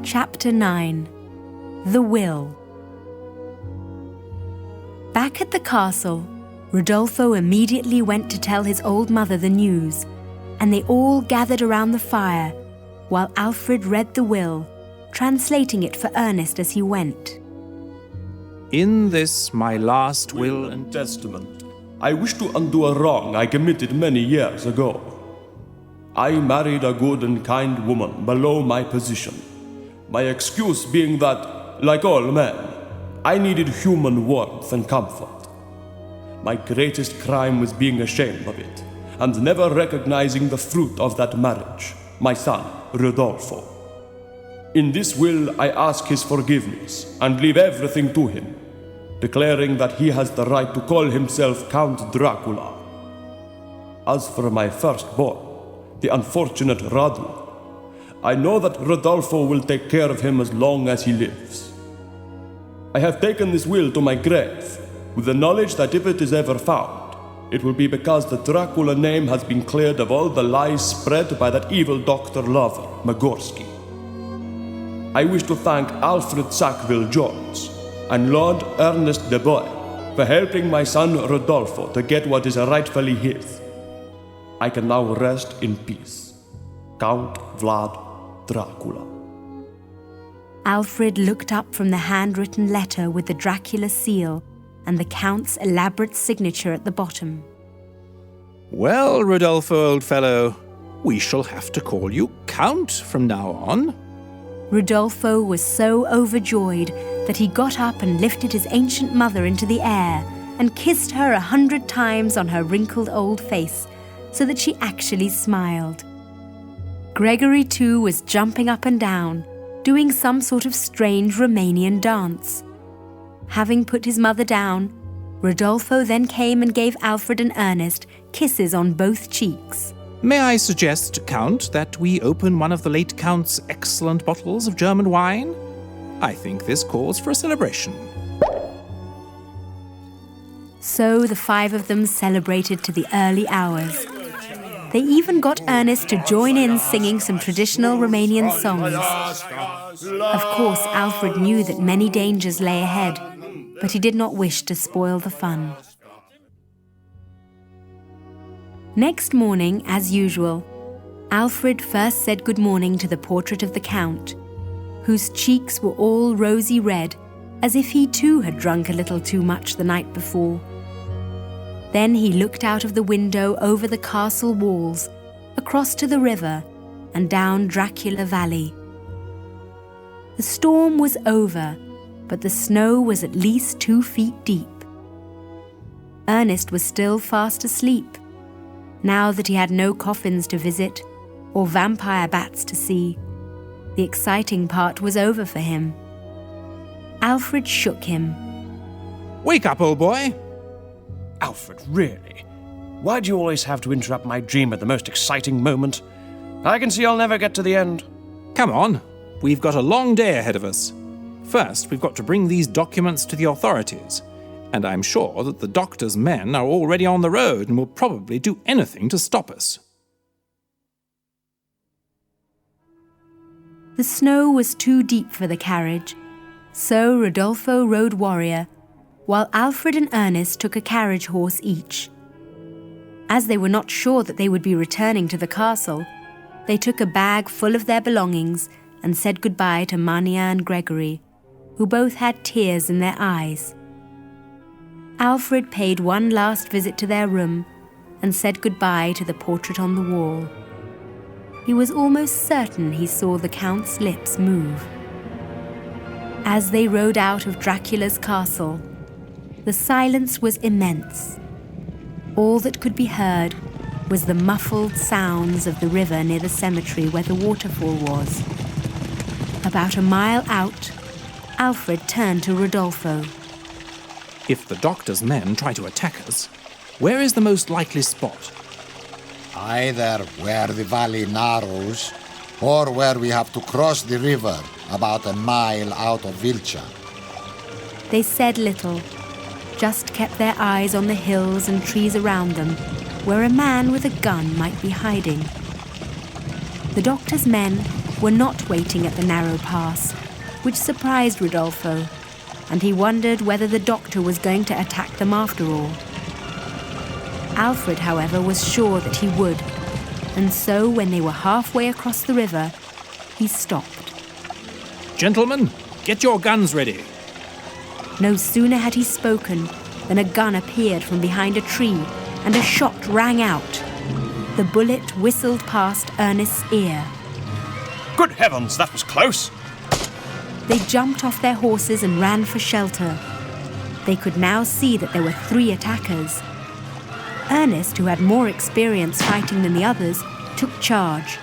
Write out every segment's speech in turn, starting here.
Chapter 9. The Will. Back at the castle, Rodolfo immediately went to tell his old mother the news, and they all gathered around the fire while Alfred read the will, translating it for Ernest as he went. In this my last will and testament, I wish to undo a wrong I committed many years ago. I married a good and kind woman below my position, my excuse being that, like all men, I needed human warmth and comfort. My greatest crime was being ashamed of it, and never recognizing the fruit of that marriage, my son, Rodolfo. In this will I ask his forgiveness and leave everything to him, declaring that he has the right to call himself Count Dracula. As for my firstborn, the unfortunate Radu, I know that Rodolfo will take care of him as long as he lives. I have taken this will to my grave, with the knowledge that if it is ever found, it will be because the Dracula name has been cleared of all the lies spread by that evil Dr. Lover, Magorski. I wish to thank Alfred Sackville-Jones and Lord Ernest de Bois for helping my son Rodolfo to get what is rightfully his. I can now rest in peace. Count Vlad Dracula. Alfred looked up from the handwritten letter with the Dracula seal and the Count's elaborate signature at the bottom. Well, Rodolfo, old fellow, we shall have to call you Count from now on. Rodolfo was so overjoyed that he got up and lifted his ancient mother into the air and kissed her 100 times on her wrinkled old face so that she actually smiled. Gregory, too, was jumping up and down, doing some sort of strange Romanian dance. Having put his mother down, Rodolfo then came and gave Alfred and Ernest kisses on both cheeks. May I suggest, Count, that we open one of the late Count's excellent bottles of German wine? I think this calls for a celebration. So the 5 of them celebrated to the early hours. They even got Ernest to join in singing some traditional Romanian songs. Of course, Alfred knew that many dangers lay ahead, but he did not wish to spoil the fun. Next morning, as usual, Alfred first said good morning to the portrait of the Count, whose cheeks were all rosy red, as if he too had drunk a little too much the night before. Then he looked out of the window over the castle walls, across to the river, and down Dracula Valley. The storm was over, but the snow was at least 2 feet deep. Ernest was still fast asleep, now that he had no coffins to visit or vampire bats to see. The exciting part was over for him. Alfred shook him. Wake up, old boy! Alfred, really? Why do you always have to interrupt my dream at the most exciting moment? I can see I'll never get to the end. Come on, we've got a long day ahead of us. First, we've got to bring these documents to the authorities, and I'm sure that the doctor's men are already on the road and will probably do anything to stop us. The snow was too deep for the carriage, so Rodolfo rode Warrior, while Alfred and Ernest took a carriage horse each. As they were not sure that they would be returning to the castle, they took a bag full of their belongings and said goodbye to Mania and Gregory, who both had tears in their eyes. Alfred paid one last visit to their room and said goodbye to the portrait on the wall. He was almost certain he saw the Count's lips move. As they rode out of Dracula's castle, the silence was immense. All that could be heard was the muffled sounds of the river near the cemetery where the waterfall was. About a mile out, Alfred turned to Rodolfo. If the doctor's men try to attack us, where is the most likely spot? Either where the valley narrows, or where we have to cross the river about a mile out of Vilcha. They said little, just kept their eyes on the hills and trees around them, where a man with a gun might be hiding. The doctor's men, were not waiting at the narrow pass, which surprised Rodolfo, and he wondered whether the doctor was going to attack them after all. Alfred, however, was sure that he would, and so when they were halfway across the river, he stopped. Gentlemen, get your guns ready. No sooner had he spoken than a gun appeared from behind a tree and a shot rang out. The bullet whistled past Ernest's ear. Good heavens, that was close! They jumped off their horses and ran for shelter. They could now see that there were 3 attackers. Ernest, who had more experience fighting than the others, took charge.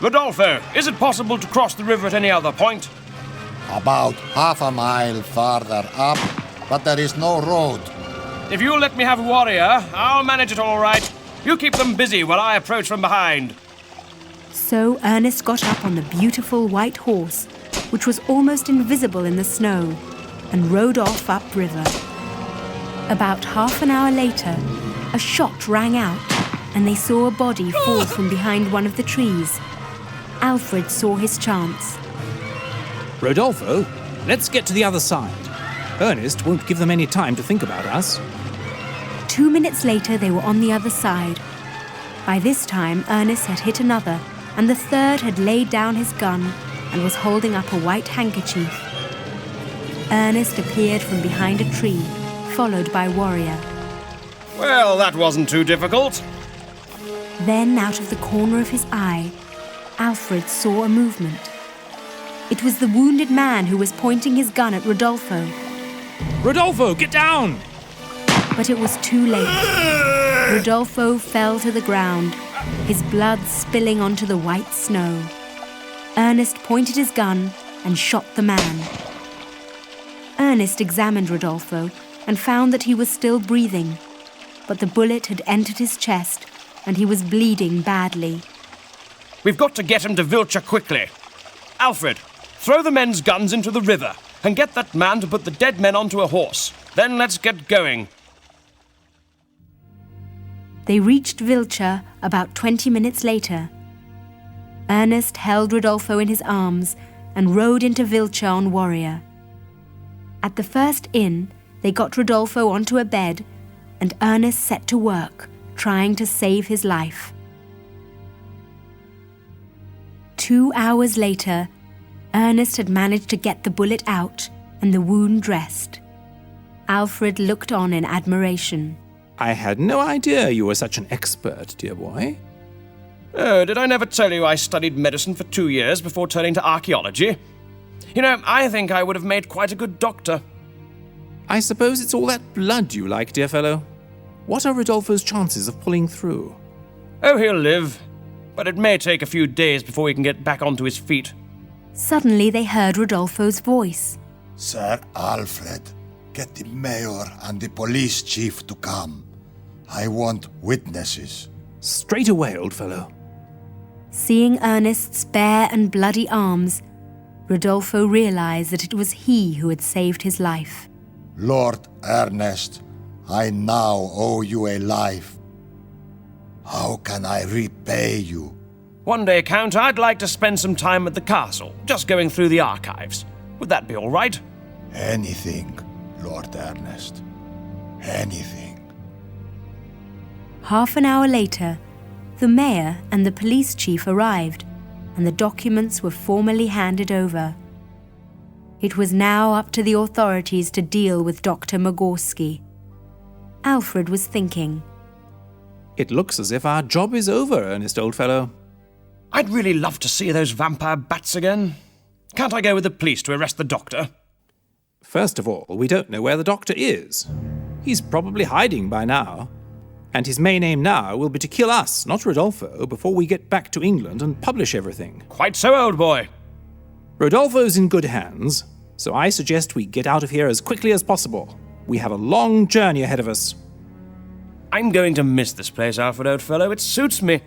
Rodolfo, is it possible to cross the river at any other point? About half a mile farther up, but there is no road. If you'll let me have a warrior, I'll manage it all right. You keep them busy while I approach from behind. So Ernest got up on the beautiful white horse, which was almost invisible in the snow, and rode off upriver. About half an hour later, a shot rang out, and they saw a body fall from behind one of the trees. Alfred saw his chance. Rodolfo, let's get to the other side. Ernest won't give them any time to think about us. 2 minutes later, they were on the other side. By this time, Ernest had hit another, and the third had laid down his gun and was holding up a white handkerchief. Ernest appeared from behind a tree, followed by Warrior. Well, that wasn't too difficult. Then, out of the corner of his eye, Alfred saw a movement. It was the wounded man who was pointing his gun at Rodolfo. Rodolfo, get down! But it was too late. Rodolfo fell to the ground, his blood spilling onto the white snow. Ernest pointed his gun and shot the man. Ernest examined Rodolfo and found that he was still breathing, but the bullet had entered his chest and he was bleeding badly. We've got to get him to Vilcha quickly. Alfred, throw the men's guns into the river and get that man to put the dead men onto a horse. Then let's get going. They reached Vilcha about 20 minutes later. Ernest held Rodolfo in his arms and rode into Vilcha on Warrior. At the first inn, they got Rodolfo onto a bed, and Ernest set to work, trying to save his life. 2 hours later, Ernest had managed to get the bullet out and the wound dressed. Alfred looked on in admiration. I had no idea you were such an expert, dear boy. Oh, did I never tell you I studied medicine for 2 years before turning to archaeology? You know, I think I would have made quite a good doctor. I suppose it's all that blood you like, dear fellow. What are Rodolfo's chances of pulling through? Oh, he'll live. But it may take a few days before he can get back onto his feet. Suddenly they heard Rodolfo's voice. Sir Alfred, get the mayor and the police chief to come. I want witnesses. Straight away, old fellow. Seeing Ernest's bare and bloody arms, Rodolfo realized that it was he who had saved his life. Lord Ernest, I now owe you a life. How can I repay you? One day, Count, I'd like to spend some time at the castle, just going through the archives. Would that be all right? Anything, Lord Ernest. Anything. Half an hour later, the mayor and the police chief arrived, and the documents were formally handed over. It was now up to the authorities to deal with Dr. Mogorski. Alfred was thinking. It looks as if our job is over, Ernest, old fellow. I'd really love to see those vampire bats again. Can't I go with the police to arrest the doctor? First of all, we don't know where the doctor is. He's probably hiding by now. And his main aim now will be to kill us, not Rodolfo, before we get back to England and publish everything. Quite so, old boy. Rodolfo's in good hands, so I suggest we get out of here as quickly as possible. We have a long journey ahead of us. I'm going to miss this place, Alfred, old fellow. It suits me.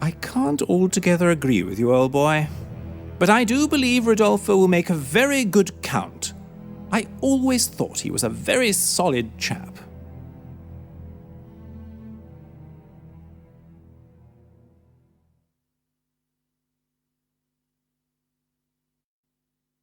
I can't altogether agree with you, old boy. But I do believe Rodolfo will make a very good count. I always thought he was a very solid chap.